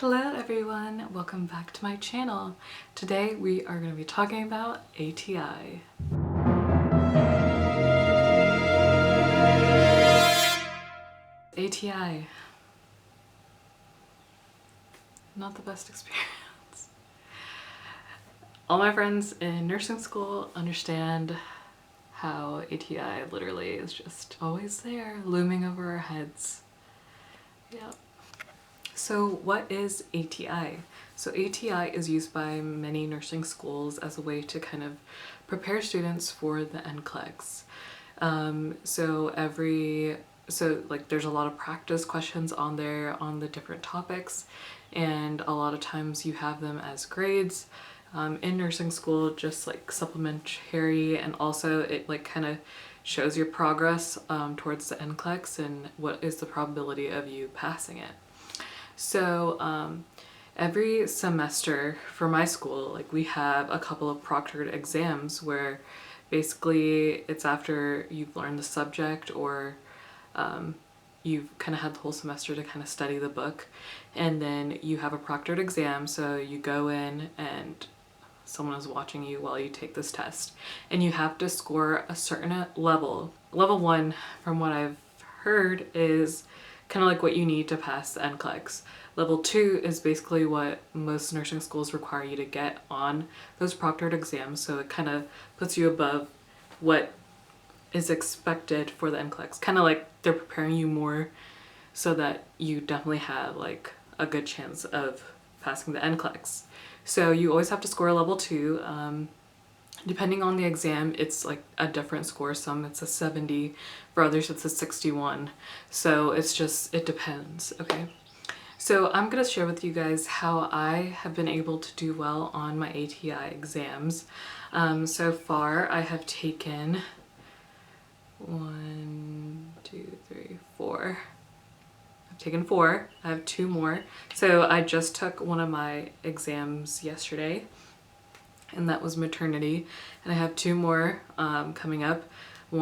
Hello everyone, welcome back to my channel. Today we are going to be talking about ATI. ATI. Not the best experience. All my friends in nursing school understand how ATI literally is just always there, looming over our heads. Yep. So what is ATI? So ATI is used by many nursing schools as a way to kind of prepare students for the NCLEX. There's a lot of practice questions on there on the different topics, and a lot of times you have them as grades in nursing school, just like supplementary, and also it like kind of shows your progress towards the NCLEX and what is the probability of you passing it. So every semester for my school, like we have a couple of proctored exams where basically it's after you've learned the subject or you've kind of had the whole semester to kind of study the book, and then you have a proctored exam. So you go in and someone is watching you while you take this test, and you have to score a certain level. Level 1, from what I've heard, is kind of like what you need to pass the NCLEX. Level 2 is basically what most nursing schools require you to get on those proctored exams, so it kind of puts you above what is expected for the NCLEX. Kind of like they're preparing you more so that you definitely have like a good chance of passing the NCLEX. So you always have to score a level 2. Depending on the exam, it's like a different score. Some it's a 70, for others it's a 61. So it depends, okay? So I'm gonna share with you guys how I have been able to do well on my ATI exams. So far I have taken 4. I've taken 4. I have 2 more. So I just took one of my exams yesterday, and that was maternity, and I have 2 more coming up. The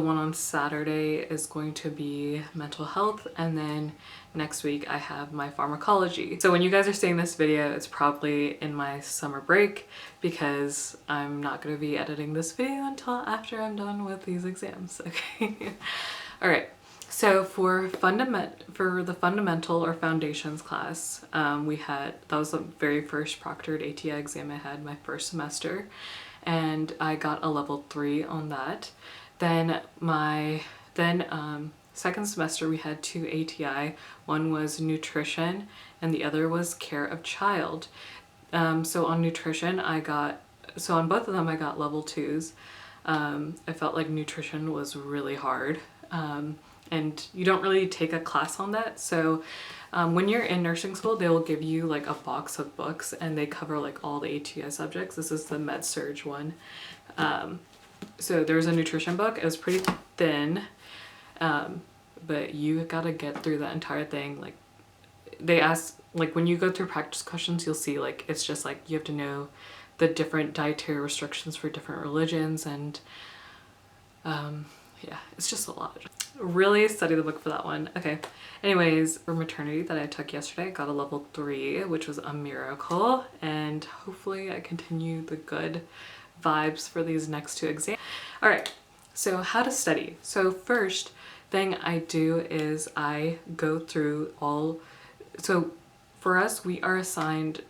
one on Saturday is going to be mental health, and then next week I have my pharmacology. So when you guys are seeing this video, it's probably in my summer break because I'm not going to be editing this video until after I'm done with these exams, okay? All right. So for the fundamental or foundations class, that was the very first proctored ATI exam I had my first semester, and I got a level 3 on that. Then second semester we had 2 ATI. One was nutrition and the other was care of child. So on nutrition on both of them I got level 2s. I felt like nutrition was really hard. And you don't really take a class on that. So when you're in nursing school, they will give you like a box of books and they cover like all the ATI subjects. This is the med-surg one. So there's a nutrition book. It was pretty thin, but you gotta get through that entire thing. Like they ask, like when you go through practice questions, you'll see like it's just like you have to know the different dietary restrictions for different religions, and yeah, it's just a lot. Really study the book for that one. Okay, anyways, for maternity that I took yesterday, I got a level 3, which was a miracle, and hopefully I continue the good vibes for these next 2 exams. All right, so how to study. So first thing I do is I go through so for us, we are assigned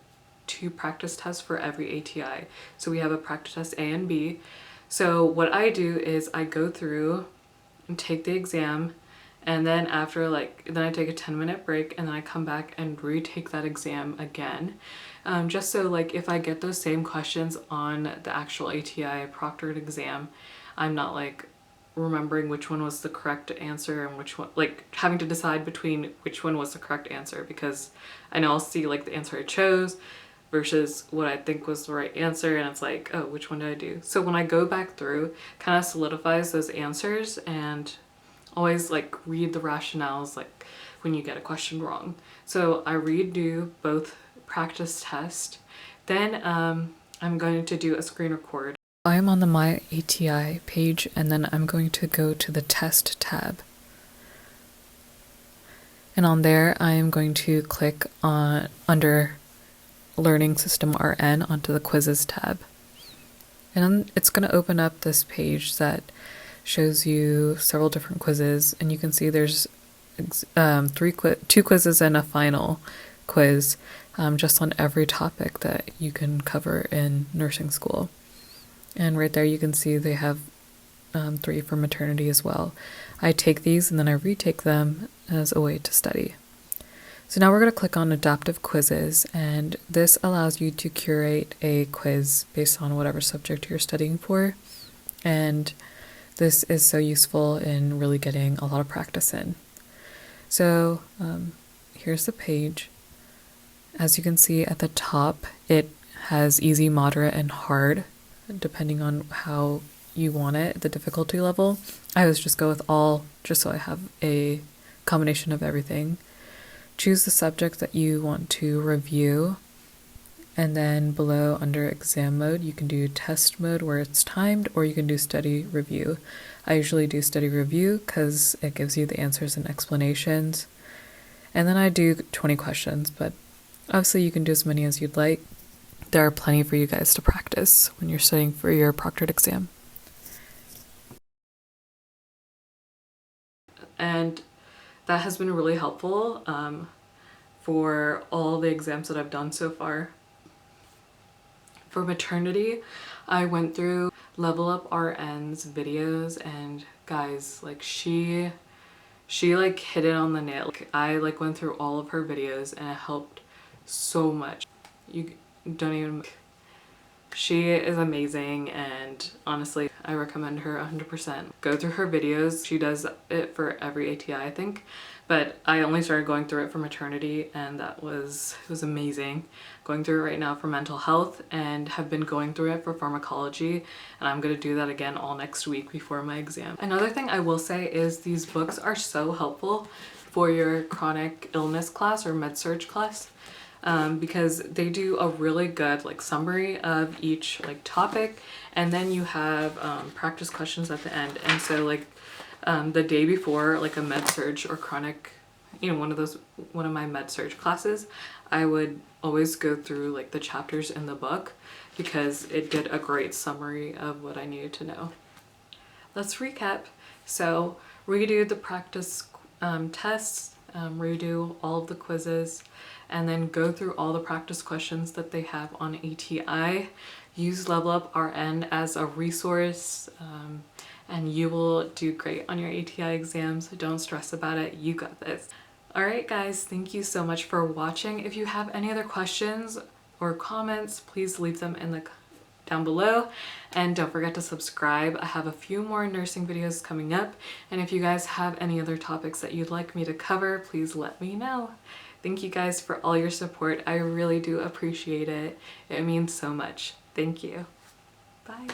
2 practice tests for every ATI. So we have a practice test A and B. So what I do is I go through and take the exam, and then then I take a 10-minute break, and then I come back and retake that exam again. Just so like if I get those same questions on the actual ATI proctored exam, I'm not like remembering which one was the correct answer and which one, like having to decide between which one was the correct answer, because I know I'll see like the answer I chose versus what I think was the right answer, and it's like, oh, which one did I do? So when I go back through, kind of solidifies those answers, and always like read the rationales like when you get a question wrong. So I redo both practice tests. Then I'm going to do a screen record. I'm on the My ATI page, and then I'm going to go to the test tab. And on there, I am going to click on under Learning System RN onto the Quizzes tab. And it's going to open up this page that shows you several different quizzes, and you can see there's two quizzes and a final quiz just on every topic that you can cover in nursing school. And right there you can see they have 3 for maternity as well. I take these and then I retake them as a way to study. So now we're going to click on adaptive quizzes, and this allows you to curate a quiz based on whatever subject you're studying for. And this is so useful in really getting a lot of practice in. So here's the page. As you can see at the top, it has easy, moderate, and hard, depending on how you want it, the difficulty level. I always just go with all, just so I have a combination of everything. Choose the subject that you want to review, and then below under exam mode you can do test mode where it's timed, or you can do study review. I usually do study review because it gives you the answers and explanations. And then I do 20 questions, but obviously you can do as many as you'd like. There are plenty for you guys to practice when you're studying for your proctored exam. And that has been really helpful for all the exams that I've done so far. For maternity, I went through LevelUpRN's videos, and guys, like she like hit it on the nail. I like went through all of her videos and it helped so much. You don't even... She is amazing, and honestly, I recommend her 100%. Go through her videos. She does it for every ATI, I think, but I only started going through it for maternity, and it was amazing. Going through it right now for mental health, and have been going through it for pharmacology, and I'm gonna do that again all next week before my exam. Another thing I will say is these books are so helpful for your chronic illness class or med-surg class. Because they do a really good like summary of each like topic, and then you have practice questions at the end. And so like the day before like a med-surg or chronic, one of my med-surg classes, I would always go through like the chapters in the book because it did a great summary of what I needed to know. Let's recap. So redo the practice tests, redo all of the quizzes, and then go through all the practice questions that they have on ATI. Use LevelUpRN as a resource, and you will do great on your ATI exams. Don't stress about it. You got this. All right, guys, thank you so much for watching. If you have any other questions or comments, please leave them in the down below, and don't forget to subscribe. I have a few more nursing videos coming up, and if you guys have any other topics that you'd like me to cover, please let me know. Thank you guys for all your support. I really do appreciate it. It means so much. Thank you. Bye.